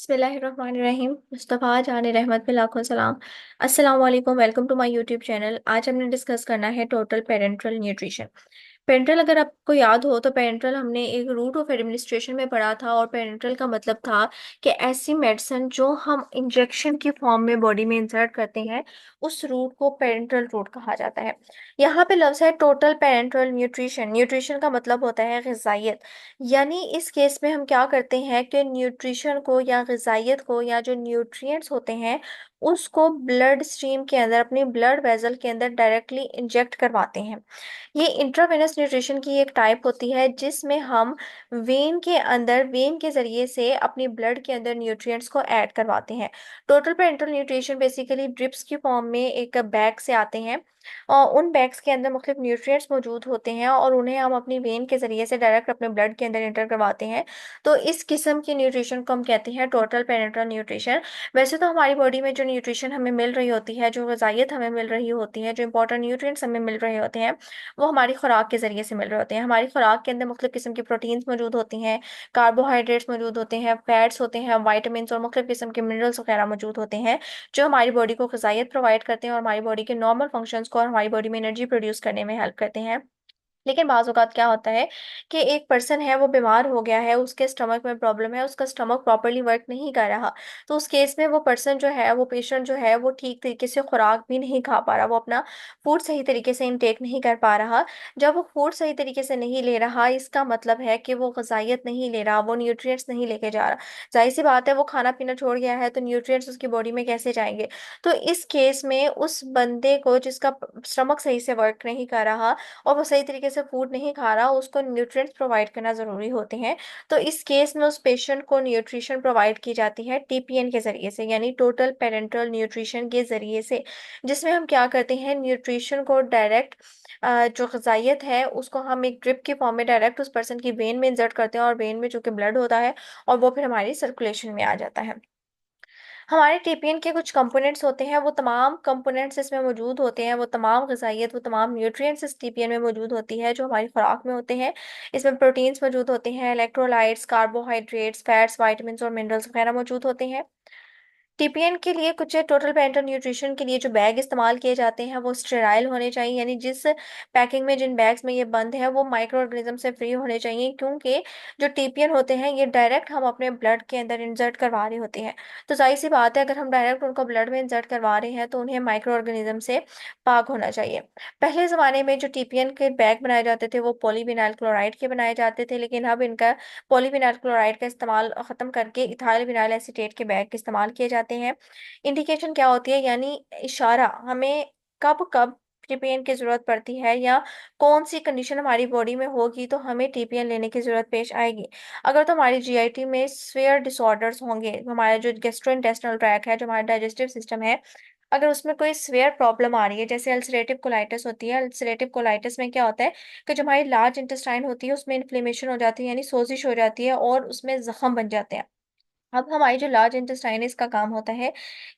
बिस्मिल्लाहिर्रहमानिर्रहीम। मुस्तफ़ा जान रहमत पे लाखों सलाम। अस्सलाम वालेकुम। Welcome to my YouTube channel. आज हमने डिस्कस करना है टोटल पेरेंटल न्यूट्रिशन। पेरेंटल, अगर आपको याद हो तो पेरेंटल हमने एक रूट ऑफ एडमिनिस्ट्रेशन में पढ़ा था, और पेरेंटल का मतलब था कि ऐसी मेडिसिन जो हम इंजेक्शन की फॉर्म में बॉडी में इंसर्ट करते हैं, उस रूट को पेरेंटल रूट कहा जाता है। यहाँ पे लफ्ज़ है टोटल पेरेंटल न्यूट्रिशन। न्यूट्रिशन का मतलब होता है ग़िज़ाइयत। यानी इस केस में हम क्या करते हैं कि न्यूट्रिशन को या ग़िज़ाइयत को या जो न्यूट्रिएंट्स होते हैं उसको ब्लड स्ट्रीम के अंदर, अपनी ब्लड वेसल के अंदर डायरेक्टली इंजेक्ट करवाते हैं। ये इंट्रावेनस न्यूट्रिशन की एक टाइप होती है जिसमें हम वेन के अंदर, वेन के ज़रिए से अपनी ब्लड के अंदर न्यूट्रिएंट्स को ऐड करवाते हैं। Total parental nutrition basically drips की फॉर्म में एक बैग से आते हैं, और उन बैग्स के अंदर मुख्तलिफ न्यूट्रिएंट्स मौजूद होते हैं और उन्हें हम अपनी वेन के ज़रिए से डायरेक्ट अपने ब्लड के अंदर इंटर करवाते हैं। तो इस किस्म की न्यूट्रिशन को हम कहते हैं टोटल पेरेंटल न्यूट्रिशन। वैसे तो हमारी बॉडी में जो न्यूट्रिशन हमें मिल रही होती है, जो ग़िज़ाइयत हमें मिल रही होती है, जो इंपॉर्टेंट न्यूट्रिएंट्स हमें मिल रहे होते हैं, वो हमारी खुराक के ज़रिए से मिल रहे होते हैं। हमारी खुराक के अंदर मुख्तलिफ किस्म की प्रोटीन्स मौजूद होती हैं, कार्बोहाइड्रेट्स मौजूद होते हैं, फैट्स होते हैं, वाइटामिन और मुख्तलिफ किस्म के मिनरल्स वगैरह मौजूद होते हैं, जो हमारी बॉडी को ग़िज़ाइयत प्रोवाइड करते हैं और हमारी बॉडी के नॉर्मल फंक्शंस को और हमारी बॉडी में एनर्जी प्रोड्यूस करने में हेल्प करते हैं। लेकिन बाज़ औक़ात क्या होता है कि एक पर्सन है, वो बीमार हो गया है, उसके स्टमक में प्रॉब्लम है, उसका स्टमक प्रॉपर्ली वर्क नहीं कर रहा। तो उस केस में वो पर्सन जो है, वो पेशेंट जो है, वो ठीक तरीके से खुराक भी नहीं खा पा रहा, वो अपना फूड सही तरीके से इनटेक नहीं कर पा रहा। जब वो फूड सही तरीके से नहीं ले रहा, इसका मतलब है कि वो ग़िज़ाइयत नहीं ले रहा, वो न्यूट्रिएंट्स नहीं लेके जा रहा। ज़ाहिर-सी बात है, वो खाना-पीना छोड़ गया है, तो न्यूट्रिएंट्स उसकी बॉडी में कैसे जाएँगे? तो इस केस में उस बंदे को, जिसका स्टमक सही से वर्क नहीं कर रहा और वो सही तरीके से फूड नहीं खा रहा, उसको न्यूट्रिएंट्स प्रोवाइड करना ज़रूरी होते हैं। तो इस केस में उस पेशेंट को न्यूट्रिशन प्रोवाइड की जाती है टीपीएन के ज़रिए से, यानी टोटल पेरेंटल न्यूट्रिशन के ज़रिए से, जिसमें हम क्या करते हैं, न्यूट्रिशन को डायरेक्ट जो ग़िज़ाइयत है उसको हम एक ड्रिप के फॉर्म में डायरेक्ट उस पर्सन की वेन में इंसर्ट करते हैं, और वेन में चूँकि ब्लड होता है और वो फिर हमारी सर्कुलेशन में आ जाता है। हमारे टीपीएन के कुछ कंपोनेंट्स होते हैं, वो तमाम कंपोनेंट्स इसमें मौजूद होते हैं, वो तमाम ग़िज़ाइयत, वो तमाम न्यूट्रिएंट्स इस टीपीएन में मौजूद होती है जो हमारी खुराक में होते हैं। इसमें प्रोटीन्स मौजूद होते हैं, इलेक्ट्रोलाइट्स, कार्बोहाइड्रेट्स, फैट्स, वाइटामिन्स और मिनरल्स वगैरह मौजूद होते हैं। टीपीएन के लिए कुछ टोटल पेरेंटल न्यूट्रिशन के लिए जो बैग इस्तेमाल किए जाते हैं, वो स्टेराइल होने चाहिए, यानी जिस पैकिंग में, जिन बैग्स में ये बंद है, वो माइक्रो ऑर्गेनिज्म से फ्री होने चाहिए, क्योंकि जो टीपीएन होते हैं ये डायरेक्ट हम अपने ब्लड के अंदर इंसर्ट करवा रहे होते हैं। तो जाहिर सी बात है, अगर हम डायरेक्ट उनको ब्लड में इंसर्ट करवा रहे हैं तो उन्हें माइक्रो ऑर्गेनिज्म से पाक होना चाहिए। पहले ज़माने में जो टीपीएन के बैग बनाए जाते थे, वो पॉलीविनाइल क्लोराइड के बनाए जाते थे, लेकिन अब इनका पॉलीविनाइल क्लोराइड का इस्तेमाल ख़त्म करके इथाइल विनाइल एसीटेट के बैग इस्तेमाल किए जाते हैं। इंडिकेशन क्या होती है, यानी इशारा, हमें कब-कब टीपीएन की ज़रूरत पड़ती है या कौन-सी कंडीशन हमारी बॉडी में होगी तो हमें टीपीएन लेने की ज़रूरत पेश आएगी। अगर तो हमारी जीआईटी में सीवियर डिसऑर्डर्स होंगे, हमारा जो गैस्ट्रोइंटेस्टिनल ट्रैक्ट है, जो हमारा डाइजेस्टिव सिस्टम है, अगर उसमें कोई सीवियर प्रॉब्लम आ रही है, जैसे अल्सरेटिव कोलाइटिस होती है। अल्सरेटिव कोलाइटिस में क्या होता है कि जो हमारी लार्ज इंटेस्टाइन होती है, उसमें इन्फ्लेमेशन हो जाती है, यानी सोजिश हो जाती है और उसमें ज़ख्म बन जाते हैं। अब हमारी जो लार्ज इंटेस्टाइन है, इसका काम होता है,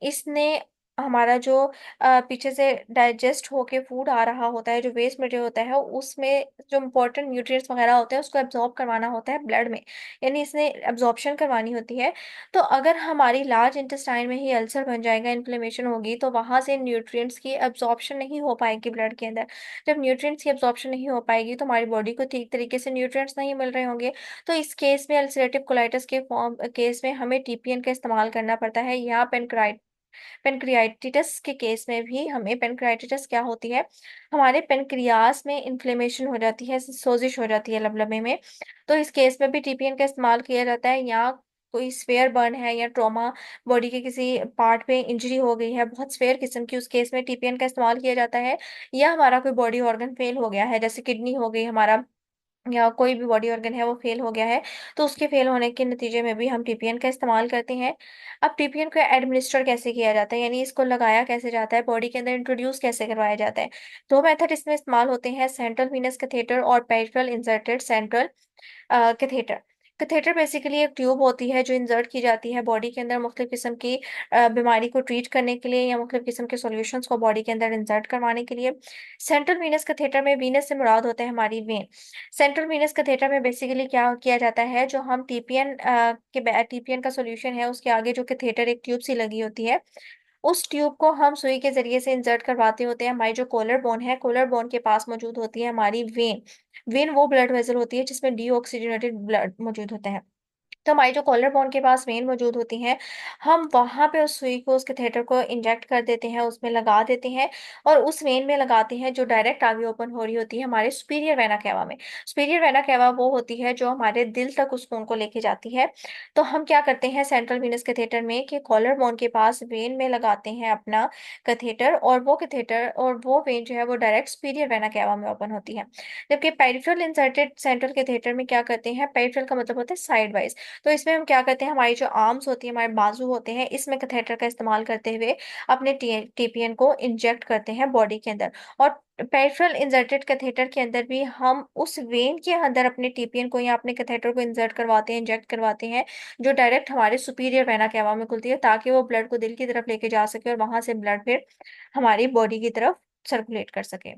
इसने हमारा जो पीछे से डाइजेस्ट होके फूड आ रहा होता है, जो वेस्ट मटेरियल होता है, उसमें जो इम्पोर्टेंट न्यूट्रिएंट्स वगैरह होते हैं, उसको एब्ज़ॉर्ब करवाना होता है ब्लड में, यानी इसने एब्ज़ॉर्प्शन करवानी होती है। तो अगर हमारी लार्ज इंटेस्टाइन में ही अल्सर बन जाएगा, इन्फ्लेमेशन होगी, तो वहाँ से न्यूट्रिएंट्स की एब्ज़ॉर्प्शन नहीं हो पाएगी ब्लड के अंदर। जब न्यूट्रिएंट्स की एब्ज़ॉर्प्शन नहीं हो पाएगी, तो हमारी बॉडी को ठीक तरीके से न्यूट्रिएंट्स नहीं मिल रहे होंगे। तो इस केस में, अल्सरेटिव कोलाइटिस के केस में हमें टीपीएन का इस्तेमाल करना पड़ता है, या पेनक्रियाटिटिस के केस में भी हमें, पेनक्रियाटिटिस क्या होती है, हमारे पेनक्रियास में इन्फ्लेमेशन हो जाती है, सोजिश हो जाती है लबलबे में। तो इस केस में भी टीपीएन का इस्तेमाल किया जाता है, या कोई स्फेयर बर्न है या ट्रॉमा, बॉडी के किसी पार्ट पे इंजरी हो गई है बहुत स्फेयर किस्म की, उस केस में टीपीएन का इस्तेमाल किया जाता है। या हमारा कोई बॉडी ऑर्गन फेल हो गया है, जैसे किडनी हो गई हमारा, या कोई भी बॉडी ऑर्गन है वो फेल हो गया है, तो उसके फेल होने के नतीजे में भी हम टीपीएन का इस्तेमाल करते हैं। अब टीपीएन को एडमिनिस्टर कैसे किया जाता है, यानी इसको लगाया कैसे जाता है, बॉडी के अंदर इंट्रोड्यूस कैसे करवाया जाता है। दो मेथड इसमें इस्तेमाल होते हैं, सेंट्रल वीनस कैथेटर और peripheral inserted central catheter. Catheter basically एक ट्यूब होती है जो इंसर्ट की जाती है बॉडी के अंदर मुख्तलिफ किस्म की बीमारी को ट्रीट करने के लिए या मुख्तलिफ किस्म के सॉल्यूशंस को बॉडी के अंदर इंसर्ट करवाने के लिए। सेंट्रल वीनस कैथेटर में वीनस से मुराद होते हैं हमारी वेन। सेंट्रल वीनस कैथेटर में बेसिकली क्या किया जाता है, जो हम टीपीएन के टीपीएन का सोल्यूशन है उसके आगे जो कैथेटर एक ट्यूब सी लगी होती है, उस ट्यूब को हम सुई के जरिए से इंसर्ट करवाते होते हैं। हमारी जो कॉलर बोन है, कॉलर बोन के पास मौजूद होती है हमारी वेन। वेन वो ब्लड वेसल होती है जिसमें डीऑक्सीजनेटेड ब्लड मौजूद होते हैं। तो हमारी जो कॉलर बोन के पास वेन मौजूद होती हैं, हम वहाँ पे उस सुई को, उस कैथेटर को इंजेक्ट कर देते हैं, उसमें लगा देते हैं और उस वेन में लगाते हैं जो डायरेक्ट आगे ओपन हो रही होती है हमारे सुपीरियर वेना कैवा में। सुपीरियर वेना कैवा वो होती है जो हमारे दिल तक उस खून को लेके जाती है। तो हम क्या करते हैं सेंट्रल वीनस कैथेटर में कि कॉलर बोन के पास वेन में लगाते हैं अपना कैथेटर, और वो कैथेटर और वो वेन जो है वो डायरेक्ट सुपीरियर वेना कैवा में ओपन होती है। जबकि पेरिफेरल इंसर्टेड सेंट्रल कैथेटर में क्या करते हैं, पेरिफेरल का मतलब होता है साइड वाइज। तो इसमें हम क्या करते हैं, हमारी जो आर्म्स होती है, हमारे बाजू होते हैं, इसमें कैथेटर का इस्तेमाल करते हुए अपने टीपीएन को इंजेक्ट करते हैं बॉडी के अंदर। और पेरिफेरल इंसर्टेड कैथेटर के अंदर भी हम उस वेन के अंदर अपने टीपीएन को या अपने कैथेटर को इंसर्ट करवाते हैं, इंजेक्ट करवाते हैं, जो डायरेक्ट हमारे सुपीरियर वेना कैवा में खुलती है ताकि वो ब्लड को दिल की तरफ लेके जा सके और वहां से ब्लड फिर हमारी बॉडी की तरफ सर्कुलेट कर सके।